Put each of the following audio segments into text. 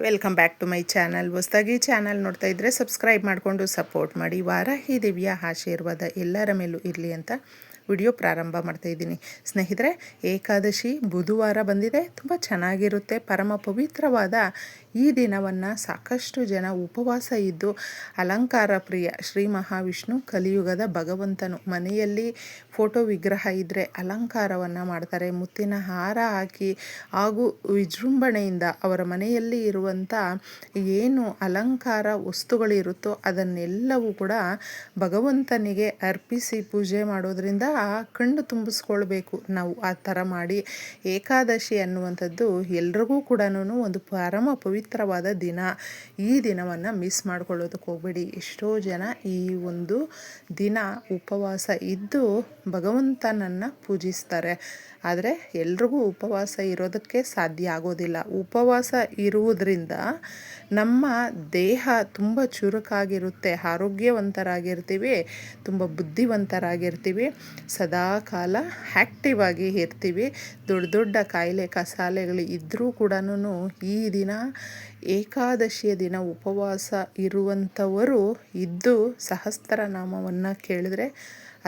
Welcome back to my channel. ಹೊಸದಾಗಿ channel ನೋಡ್ತಾ ಇದ್ದರೆ ಸಬ್ಸ್ಕ್ರೈಬ್ ಮಾಡಿಕೊಂಡು ಸಪೋರ್ಟ್ ಮಾಡಿ. ವಾರಾಹಿ ದೇವಿಯ ಆಶೀರ್ವಾದ ಎಲ್ಲರ ಮೇಲೂ ಇರಲಿ ಅಂತ ವಿಡಿಯೋ ಪ್ರಾರಂಭ ಮಾಡ್ತಾ ಇದ್ದೀನಿ. ಸ್ನೇಹಿತರೆ, ಏಕಾದಶಿ ಬುಧವಾರ ಬಂದಿದೆ. ತುಂಬ ಚೆನ್ನಾಗಿರುತ್ತೆ. ಪರಮ ಪವಿತ್ರವಾದ ಈ ದಿನವನ್ನು ಸಾಕಷ್ಟು ಜನ ಉಪವಾಸ ಇದ್ದು ಅಲಂಕಾರ ಪ್ರಿಯ ಶ್ರೀ ಮಹಾವಿಷ್ಣು ಕಲಿಯುಗದ ಭಗವಂತನು ಮನೆಯಲ್ಲಿ ಫೋಟೋ ವಿಗ್ರಹ ಇದ್ದರೆ ಅಲಂಕಾರವನ್ನು ಮಾಡ್ತಾರೆ. ಮುತ್ತಿನ ಹಾರ ಹಾಕಿ ಹಾಗೂ ವಿಜೃಂಭಣೆಯಿಂದ ಅವರ ಮನೆಯಲ್ಲಿ ಇರುವಂಥ ಏನು ಅಲಂಕಾರ ವಸ್ತುಗಳಿರುತ್ತೋ ಅದನ್ನೆಲ್ಲವೂ ಕೂಡ ಭಗವಂತನಿಗೆ ಅರ್ಪಿಸಿ ಪೂಜೆ ಮಾಡೋದ್ರಿಂದ ಕಣ್ಣು ತುಂಬಿಸ್ಕೊಳ್ಬೇಕು ನಾವು. ಆ ಥರ ಮಾಡಿ ಏಕಾದಶಿ ಅನ್ನುವಂಥದ್ದು ಎಲ್ರಿಗೂ ಕೂಡ ಒಂದು ಪರಮ ಪವಿತ್ರವಾದ ದಿನ. ಈ ದಿನವನ್ನು ಮಿಸ್ ಮಾಡ್ಕೊಳ್ಳೋದಕ್ಕೆ ಹೋಗಬೇಡಿ. ಎಷ್ಟೋ ಜನ ಈ ಒಂದು ದಿನ ಉಪವಾಸ ಇದ್ದು ಭಗವಂತನನ್ನು ಪೂಜಿಸ್ತಾರೆ. ಆದರೆ ಎಲ್ರಿಗೂ ಉಪವಾಸ ಇರೋದಕ್ಕೆ ಸಾಧ್ಯ ಆಗೋದಿಲ್ಲ. ಉಪವಾಸ ಇರುವುದರಿಂದ ನಮ್ಮ ದೇಹ ತುಂಬ ಚುರುಕಾಗಿರುತ್ತೆ, ಆರೋಗ್ಯವಂತರಾಗಿರ್ತೀವಿ, ತುಂಬ ಬುದ್ಧಿವಂತರಾಗಿರ್ತೀವಿ, ಸದಾಕಾಲ ಆ್ಯಕ್ಟಿವ್ ಆಗಿ ಇರ್ತೀವಿ. ದೊಡ್ಡ ದೊಡ್ಡ ಕಾಯಿಲೆ ಕಸಾಲೆಗಳು ಇದ್ದರೂ ಕೂಡ ಈ ದಿನ ಏಕಾದಶಿಯ ದಿನ ಉಪವಾಸ ಇರುವಂಥವರು ಇದ್ದು ಸಹಸ್ರನಾಮವನ್ನು ಕೇಳಿದ್ರೆ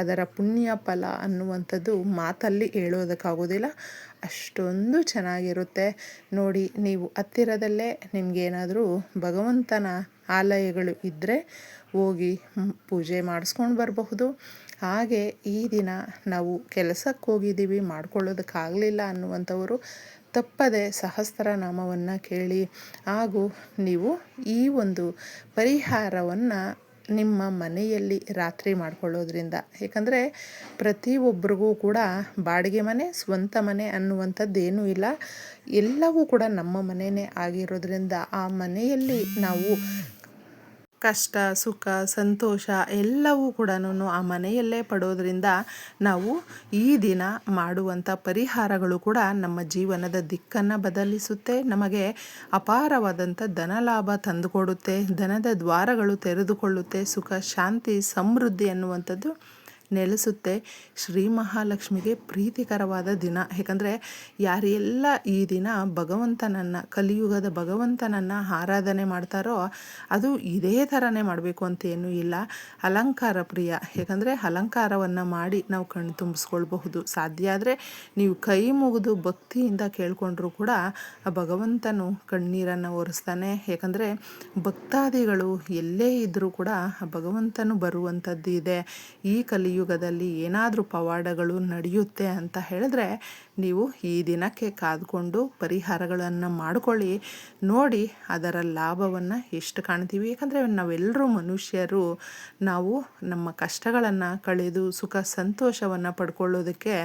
ಅದರ ಪುಣ್ಯ ಫಲ ಅನ್ನುವಂಥದ್ದು ಮಾತಲ್ಲಿ ಹೇಳೋದಕ್ಕಾಗೋದಿಲ್ಲ. ಅಷ್ಟೊಂದು ಚೆನ್ನಾಗಿರುತ್ತೆ ನೋಡಿ. ನೀವು ಹತ್ತಿರದಲ್ಲೇ ನಿಮಗೇನಾದರೂ ಭಗವಂತನ ಆಲಯಗಳು ಇದ್ದರೆ ಹೋಗಿ ಪೂಜೆ ಮಾಡಿಸ್ಕೊಂಡು ಬರಬಹುದು. ಹಾಗೆ ಈ ದಿನ ನಾವು ಕೆಲಸಕ್ಕೆ ಹೋಗಿದ್ದೀವಿ, ಮಾಡ್ಕೊಳ್ಳೋದಕ್ಕಾಗಲಿಲ್ಲ ಅನ್ನುವಂಥವರು ತಪ್ಪದೆ ಸಹಸ್ರನಾಮವನ್ನು ಕೇಳಿ ಹಾಗೂ ನೀವು ಈ ಒಂದು ಪರಿಹಾರವನ್ನು ನಿಮ್ಮ ಮನೆಯಲ್ಲಿ ರಾತ್ರಿ ಮಾಡ್ಕೊಳ್ಳೋದ್ರಿಂದ, ಏಕೆಂದರೆ ಪ್ರತಿಯೊಬ್ಬರಿಗೂ ಕೂಡ ಬಾಡಿಗೆ ಮನೆ ಸ್ವಂತ ಮನೆ ಅನ್ನುವಂಥದ್ದೇನೂ ಇಲ್ಲ. ಎಲ್ಲವೂ ಕೂಡ ನಮ್ಮ ಮನೆಯೇ ಆಗಿರೋದ್ರಿಂದ ಆ ಮನೆಯಲ್ಲಿ ನಾವು ಕಷ್ಟ ಸುಖ ಸಂತೋಷ ಎಲ್ಲವೂ ಕೂಡ ಆ ಮನೆಯಲ್ಲೇ ಪಡೋದ್ರಿಂದ ನಾವು ಈ ದಿನ ಮಾಡುವಂಥ ಪರಿಹಾರಗಳು ಕೂಡ ನಮ್ಮ ಜೀವನದ ದಿಕ್ಕನ್ನು ಬದಲಿಸುತ್ತೆ. ನಮಗೆ ಅಪಾರವಾದಂಥ ಧನಲಾಭ ತಂದುಕೊಡುತ್ತೆ, ಧನದ ದ್ವಾರಗಳು ತೆರೆದುಕೊಳ್ಳುತ್ತೆ, ಸುಖ ಶಾಂತಿ ಸಮೃದ್ಧಿ ಅನ್ನುವಂಥದ್ದು ನೆಲೆಸುತ್ತೆ. ಶ್ರೀ ಮಹಾಲಕ್ಷ್ಮಿಗೆ ಪ್ರೀತಿಕರವಾದ ದಿನ. ಏಕೆಂದರೆ ಯಾರೆಲ್ಲ ಈ ದಿನ ಭಗವಂತನನ್ನು ಕಲಿಯುಗದ ಭಗವಂತನನ್ನು ಆರಾಧನೆ ಮಾಡ್ತಾರೋ ಅದು ಇದೇ ಥರನೇ ಮಾಡಬೇಕು ಅಂತೇನೂ ಇಲ್ಲ. ಅಲಂಕಾರ ಪ್ರಿಯ, ಏಕೆಂದರೆ ಅಲಂಕಾರವನ್ನು ಮಾಡಿ ನಾವು ಕಣ್ಣು ತುಂಬಿಸ್ಕೊಳ್ಬಹುದು. ಸಾಧ್ಯ ಆದರೆ ನೀವು ಕೈ ಮುಗಿದು ಭಕ್ತಿಯಿಂದ ಕೇಳಿಕೊಂಡ್ರೂ ಕೂಡ ಆ ಭಗವಂತನು ಕಣ್ಣೀರನ್ನು ಒರೆಸ್ತಾನೆ. ಏಕೆಂದರೆ ಭಕ್ತಾದಿಗಳು ಎಲ್ಲೇ ಇದ್ದರೂ ಕೂಡ ಆ ಭಗವಂತನು ಬರುವಂಥದ್ದು ಇದೆ. ಈ ಕಲಿಯುಗದಲ್ಲಿ ಏನಾದರೂ ಪವಾಡಗಳು ನಡೆಯುತ್ತೆ ಅಂತ ಹೇಳಿದ್ರೆ ನೀವು ಈ ದಿನಕ್ಕೆ ಕಾದ್ಕೊಂಡು ಪರಿಹಾರಗಳನ್ನು ಮಾಡಿಕೊಳ್ಳಿ. ನೋಡಿ ಅದರ ಲಾಭವನ್ನು ಎಷ್ಟು ಕಾಣ್ತೀವಿ. ಏಕೆಂದರೆ ನಾವೆಲ್ಲರೂ ಮನುಷ್ಯರು. ನಾವು ನಮ್ಮ ಕಷ್ಟಗಳನ್ನು ಕಳೆದು ಸುಖ ಸಂತೋಷವನ್ನು ಪಡ್ಕೊಳ್ಳೋದಕ್ಕೆ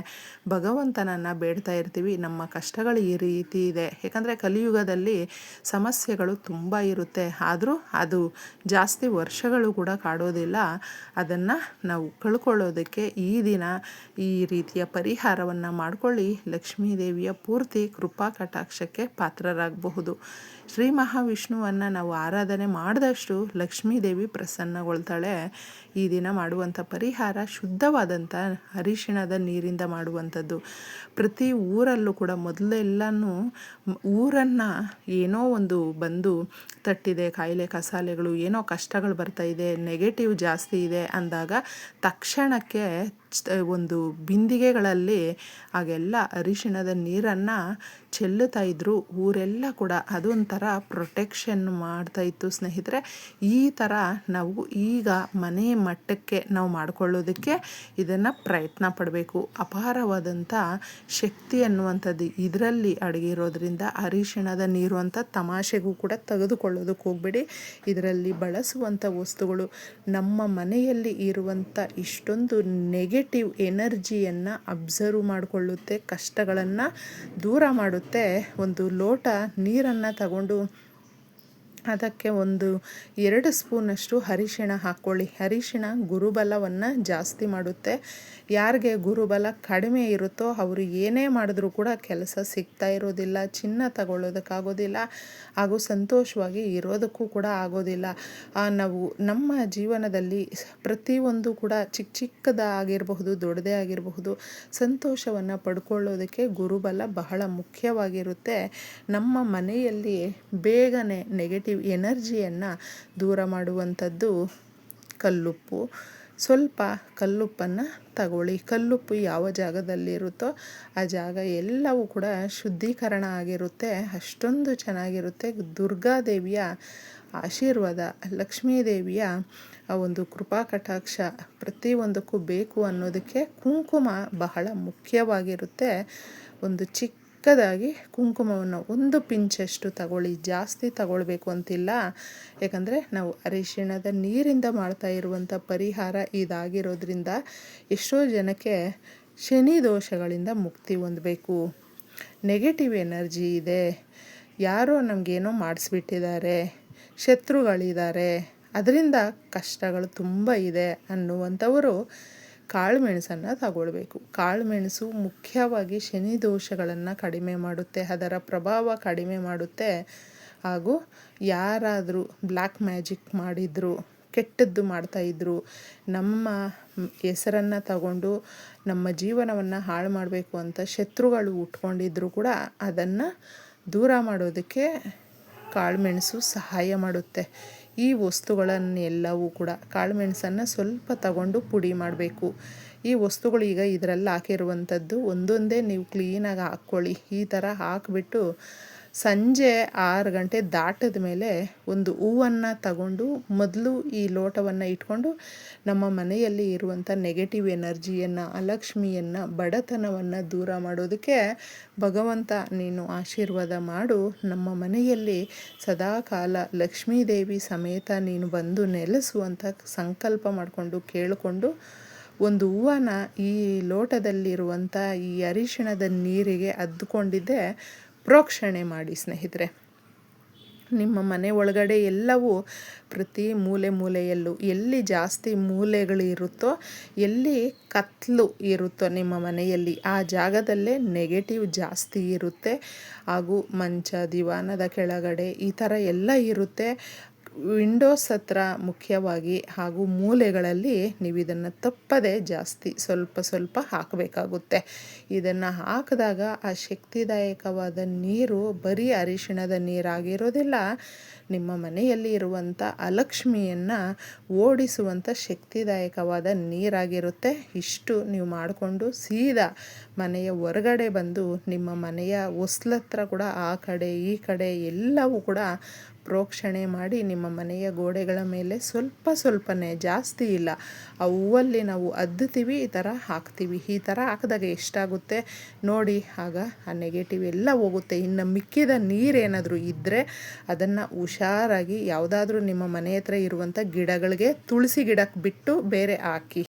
ಭಗವಂತನನ್ನು ಬೇಡ್ತಾ ಇರ್ತೀವಿ. ನಮ್ಮ ಕಷ್ಟಗಳು ಈ ರೀತಿ ಇದೆ. ಏಕೆಂದರೆ ಕಲಿಯುಗದಲ್ಲಿ ಸಮಸ್ಯೆಗಳು ತುಂಬ ಇರುತ್ತೆ. ಆದರೂ ಅದು ಜಾಸ್ತಿ ವರ್ಷಗಳು ಕೂಡ ಕಾಡೋದಿಲ್ಲ. ಅದನ್ನು ನಾವು ಕಳ್ಕೊಳ್ಳೋದಕ್ಕೆ ಈ ದಿನ ಈ ರೀತಿಯ ಪರಿಹಾರವನ್ನು ಮಾಡಿಕೊಳ್ಳಿ. ಲಕ್ಷ್ಮೀ ದೇವಿಯ ಪೂರ್ತಿ ಕೃಪಾ ಕಟಾಕ್ಷಕ್ಕೆ ಪಾತ್ರರಾಗಬಹುದು. ಶ್ರೀ ಮಹಾವಿಷ್ಣುವನ್ನು ನಾವು ಆರಾಧನೆ ಮಾಡಿದಷ್ಟು ಲಕ್ಷ್ಮೀ ದೇವಿ ಪ್ರಸನ್ನಗೊಳ್ತಾಳೆ. ಈ ದಿನ ಮಾಡುವಂಥ ಪರಿಹಾರ ಶುದ್ಧವಾದಂಥ ಅರಿಶಿಣದ ನೀರಿಂದ ಮಾಡುವಂಥದ್ದು. ಪ್ರತಿ ಊರಲ್ಲೂ ಕೂಡ ಮೊದಲೆಲ್ಲನೂ ಊರನ್ನು ಏನೋ ಒಂದು ಬಂದು ತಟ್ಟಿದೆ, ಕಾಯಿಲೆ ಕಸಾಲೆಗಳು ಏನೋ ಕಷ್ಟಗಳು ಬರ್ತಾಯಿದೆ, ನೆಗೆಟಿವ್ ಜಾಸ್ತಿ ಇದೆ ಅಂದಾಗ ತಕ್ಷಣಕ್ಕೆ ಒಂದು ಬಿಂದಿಗೆಗಳಲ್ಲಿ ಆಗೆಲ್ಲ ಅರಿಶಿಣದ ನೀರನ್ನು ಚೆಲ್ಲುತ್ತಾ ಇದ್ದರು. ಊರೆಲ್ಲ ಕೂಡ ಅದೊಂಥರ ಪ್ರೊಟೆಕ್ಷನ್ ಮಾಡ್ತಾಯಿತ್ತು. ಸ್ನೇಹಿತರೆ, ಈ ಥರ ನಾವು ಈಗ ಮನೆ ಮಟ್ಟಕ್ಕೆ ನಾವು ಮಾಡಿಕೊಳ್ಳೋದಕ್ಕೆ ಇದನ್ನು ಪ್ರಯತ್ನ ಪಡಬೇಕು. ಅಪಾರವಾದಂಥ ಶಕ್ತಿ ಅನ್ನುವಂಥದ್ದು ಇದರಲ್ಲಿ ಅಡಗಿರೋದ್ರಿಂದ ಅರಿಶಿಣದ ನೀರು ಅಂತ ತಮಾಷೆಗೂ ಕೂಡ ತೆಗೆದುಕೊಳ್ಳೋದಕ್ಕೆ ಹೋಗಬೇಡಿ. ಇದರಲ್ಲಿ ಬಳಸುವಂಥ ವಸ್ತುಗಳು ನಮ್ಮ ಮನೆಯಲ್ಲಿ ಇರುವಂಥ ಇಷ್ಟೊಂದು ನೆಗೆಟಿವ್ ಎನರ್ಜಿಯನ್ನು ಅಬ್ಸರ್ವ್ ಮಾಡಿಕೊಳ್ಳುತ್ತೆ, ಕಷ್ಟಗಳನ್ನು ದೂರ ಮಾಡುತ್ತೆ. ಒಂದು ಲೋಟ ನೀರನ್ನು ತಗೊಂಡು ಅದಕ್ಕೆ 2 ಸ್ಪೂನಷ್ಟು ಅರಿಶಿಣ ಹಾಕ್ಕೊಳ್ಳಿ. ಅರಿಶಿಣ ಗುರುಬಲವನ್ನು ಜಾಸ್ತಿ ಮಾಡುತ್ತೆ. ಯಾರಿಗೆ ಗುರುಬಲ ಕಡಿಮೆ ಇರುತ್ತೋ ಅವರು ಏನೇ ಮಾಡಿದ್ರೂ ಕೂಡ ಕೆಲಸ ಸಿಗ್ತಾ ಇರೋದಿಲ್ಲ, ಚಿನ್ನ ತಗೊಳ್ಳೋದಕ್ಕಾಗೋದಿಲ್ಲ, ಹಾಗೂ ಸಂತೋಷವಾಗಿ ಇರೋದಕ್ಕೂ ಕೂಡ ಆಗೋದಿಲ್ಲ. ನಾವು ನಮ್ಮ ಜೀವನದಲ್ಲಿ ಪ್ರತಿಯೊಂದು ಕೂಡ ಚಿಕ್ಕದಾಗಿರಬಹುದು, ದೊಡ್ಡದೇ ಆಗಿರಬಹುದು, ಸಂತೋಷವನ್ನು ಪಡ್ಕೊಳ್ಳೋದಕ್ಕೆ ಗುರುಬಲ ಬಹಳ ಮುಖ್ಯವಾಗಿರುತ್ತೆ. ನಮ್ಮ ಮನೆಯಲ್ಲಿ ಬೇಗನೆ ನೆಗೆಟಿವ್ ಎನರ್ಜಿಯನ್ನು ದೂರ ಮಾಡುವಂಥದ್ದು ಕಲ್ಲುಪ್ಪು. ಸ್ವಲ್ಪ ಕಲ್ಲುಪ್ಪನ್ನು ತಗೊಳ್ಳಿ. ಕಲ್ಲುಪ್ಪು ಯಾವ ಜಾಗದಲ್ಲಿರುತ್ತೋ ಆ ಜಾಗ ಎಲ್ಲವೂ ಕೂಡ ಶುದ್ಧೀಕರಣ ಆಗಿರುತ್ತೆ. ಅಷ್ಟೊಂದು ಚೆನ್ನಾಗಿರುತ್ತೆ. ದುರ್ಗಾದೇವಿಯ ಆಶೀರ್ವಾದ, ಲಕ್ಷ್ಮೀದೇವಿಯ ಒಂದು ಕೃಪಾ ಕಟಾಕ್ಷ ಪ್ರತಿಯೊಂದಕ್ಕೂ ಬೇಕು ಅನ್ನೋದಕ್ಕೆ ಕುಂಕುಮ ಬಹಳ ಮುಖ್ಯವಾಗಿರುತ್ತೆ. ಒಂದು ಚಿಕ್ಕದಾಗಿ ಕುಂಕುಮವನ್ನು 1 ಪಿಂಚಷ್ಟು ತಗೊಳ್ಳಿ. ಜಾಸ್ತಿ ತಗೊಳ್ಬೇಕು ಅಂತಿಲ್ಲ, ಯಾಕಂದರೆ ನಾವು ಅರಿಶಿಣದ ನೀರಿಂದ ಮಾಡ್ತಾ ಇರುವಂಥ ಪರಿಹಾರ ಇದಾಗಿರೋದ್ರಿಂದ ಎಷ್ಟೋ ಜನಕ್ಕೆ ಶನಿ ದೋಷಗಳಿಂದ ಮುಕ್ತಿ ಹೊಂದಬೇಕು, ನೆಗೆಟಿವ್ ಎನರ್ಜಿ ಇದೆ, ಯಾರೋ ನಮಗೇನೋ ಮಾಡಿಸ್ಬಿಟ್ಟಿದ್ದಾರೆ, ಶತ್ರುಗಳಿದ್ದಾರೆ, ಅದರಿಂದ ಕಷ್ಟಗಳು ತುಂಬ ಇದೆ ಅನ್ನುವಂಥವರು ಕಾಳುಮೆಣಸನ್ನು ತಗೊಳ್ಬೇಕು. ಕಾಳುಮೆಣಸು ಮುಖ್ಯವಾಗಿ ಶನಿ ದೋಷಗಳನ್ನು ಕಡಿಮೆ ಮಾಡುತ್ತೆ, ಅದರ ಪ್ರಭಾವ ಕಡಿಮೆ ಮಾಡುತ್ತೆ. ಹಾಗೂ ಯಾರಾದರೂ ಬ್ಲ್ಯಾಕ್ ಮ್ಯಾಜಿಕ್ ಮಾಡಿದ್ರು, ಕೆಟ್ಟದ್ದು ಮಾಡ್ತಾಯಿದ್ರು, ನಮ್ಮ ಹೆಸರನ್ನು ತಗೊಂಡು ನಮ್ಮ ಜೀವನವನ್ನು ಹಾಳು ಮಾಡಬೇಕು ಅಂತ ಶತ್ರುಗಳು ಉಟ್ಕೊಂಡಿದ್ರು ಕೂಡ ಅದನ್ನು ದೂರ ಮಾಡೋದಕ್ಕೆ ಕಾಳುಮೆಣಸು ಸಹಾಯ ಮಾಡುತ್ತೆ. ಈ ವಸ್ತುಗಳನ್ನೆಲ್ಲವೂ ಕೂಡ ಕಾಳುಮೆಣಸನ್ನು ಸ್ವಲ್ಪ ತಗೊಂಡು ಪುಡಿ ಮಾಡಬೇಕು. ಈ ವಸ್ತುಗಳು ಈಗ ಇದರಲ್ಲಿ ಹಾಕಿರುವಂಥದ್ದು ಒಂದೊಂದೇ ನೀವು ಕ್ಲೀನಾಗಿ ಹಾಕ್ಕೊಳ್ಳಿ. ಈ ಥರ ಹಾಕಿಬಿಟ್ಟು ಸಂಜೆ 6 ಗಂಟೆ ದಾಟಿದ ಮೇಲೆ ಒಂದು ಹೂವನ್ನು ತಗೊಂಡು ಮೊದಲು ಈ ಲೋಟವನ್ನು ಇಟ್ಕೊಂಡು ನಮ್ಮ ಮನೆಯಲ್ಲಿ ಇರುವಂಥ ನೆಗೆಟಿವ್ ಎನರ್ಜಿಯನ್ನು, ಅಲಕ್ಷ್ಮಿಯನ್ನು, ಬಡತನವನ್ನು ದೂರ ಮಾಡೋದಕ್ಕೆ ಭಗವಂತ ನೀನು ಆಶೀರ್ವಾದ ಮಾಡು, ನಮ್ಮ ಮನೆಯಲ್ಲಿ ಸದಾಕಾಲ ಲಕ್ಷ್ಮೀದೇವಿ ಸಮೇತ ನೀನು ಬಂದು ನೆಲೆಸು ಅಂತ ಸಂಕಲ್ಪ ಮಾಡಿಕೊಂಡು ಕೇಳಿಕೊಂಡು ಒಂದು ಹೂವನ್ನ ಈ ಲೋಟದಲ್ಲಿರುವಂಥ ಈ ಅರಿಶಿಣದ ನೀರಿಗೆ ಅದ್ದುಕೊಂಡಿದ್ದೆ ಪ್ರೋಕ್ಷಣೆ ಮಾಡಿ ಸ್ನೇಹಿತರೆ. ನಿಮ್ಮ ಮನೆ ಒಳಗಡೆ ಎಲ್ಲವೂ ಪ್ರತಿ ಮೂಲೆಯಲ್ಲೂ ಎಲ್ಲಿ ಜಾಸ್ತಿ ಮೂಲೆಗಳಿರುತ್ತೋ, ಎಲ್ಲಿ ಕತ್ತಲು ಇರುತ್ತೋ ನಿಮ್ಮ ಮನೆಯಲ್ಲಿ ಆ ಜಾಗದಲ್ಲೇ ನೆಗೆಟಿವ್ ಜಾಸ್ತಿ ಇರುತ್ತೆ. ಹಾಗೂ ಮಂಚ, ದಿವಾನದ ಕೆಳಗಡೆ ಈ ಥರ ಎಲ್ಲ ಇರುತ್ತೆ. ವಿಂಡೋಸ್ ಹತ್ರ ಮುಖ್ಯವಾಗಿ ಹಾಗೂ ಮೂಲೆಗಳಲ್ಲಿ ನೀವು ಇದನ್ನು ತಪ್ಪದೆ ಜಾಸ್ತಿ ಸ್ವಲ್ಪ ಹಾಕಬೇಕಾಗುತ್ತೆ. ಇದನ್ನು ಹಾಕಿದಾಗ ಆ ಶಕ್ತಿದಾಯಕವಾದ ನೀರು ಬರೀ ಅರಿಶಿಣದ ನೀರಾಗಿರೋದಿಲ್ಲ, ನಿಮ್ಮ ಮನೆಯಲ್ಲಿ ಇರುವಂಥ ಅಲಕ್ಷ್ಮಿಯನ್ನು ಓಡಿಸುವಂಥ ಶಕ್ತಿದಾಯಕವಾದ ನೀರಾಗಿರುತ್ತೆ. ಇಷ್ಟು ನೀವು ಮಾಡಿಕೊಂಡು ಸೀದಾ ಮನೆಯ ಹೊರಗಡೆ ಬಂದು ನಿಮ್ಮ ಮನೆಯ ಹೊಸ್ಲತ್ರ ಕೂಡ ಆ ಕಡೆ ಈ ಕಡೆ ಎಲ್ಲವೂ ಕೂಡ ಪ್ರೋಕ್ಷಣೆ ಮಾಡಿ ನಿಮ್ಮ ಮನೆಯ ಗೋಡೆಗಳ ಮೇಲೆ ಸ್ವಲ್ಪನೇ, ಜಾಸ್ತಿ ಇಲ್ಲ, ಆ ಹೂವಲ್ಲಿ ನಾವು ಅದ್ದುತ್ತೀವಿ, ಈ ಥರ ಹಾಕ್ತೀವಿ. ಈ ಥರ ಹಾಕಿದಾಗ ಎಷ್ಟಾಗುತ್ತೆ ನೋಡಿ, ಆಗ ಆ ನೆಗೆಟಿವ್ ಎಲ್ಲ ಹೋಗುತ್ತೆ. ಇನ್ನು ಮಿಕ್ಕಿದ ನೀರೇನಾದರೂ ಇದ್ದರೆ ಅದನ್ನು ಹುಷಾರಾಗಿ ಯಾವುದಾದ್ರೂ ನಿಮ್ಮ ಮನೆ ಹತ್ರ ಇರುವಂಥ ಗಿಡಗಳಿಗೆ, ತುಳಸಿ ಗಿಡಕ್ಕೆ ಬಿಟ್ಟು ಬೇರೆ ಹಾಕಿ.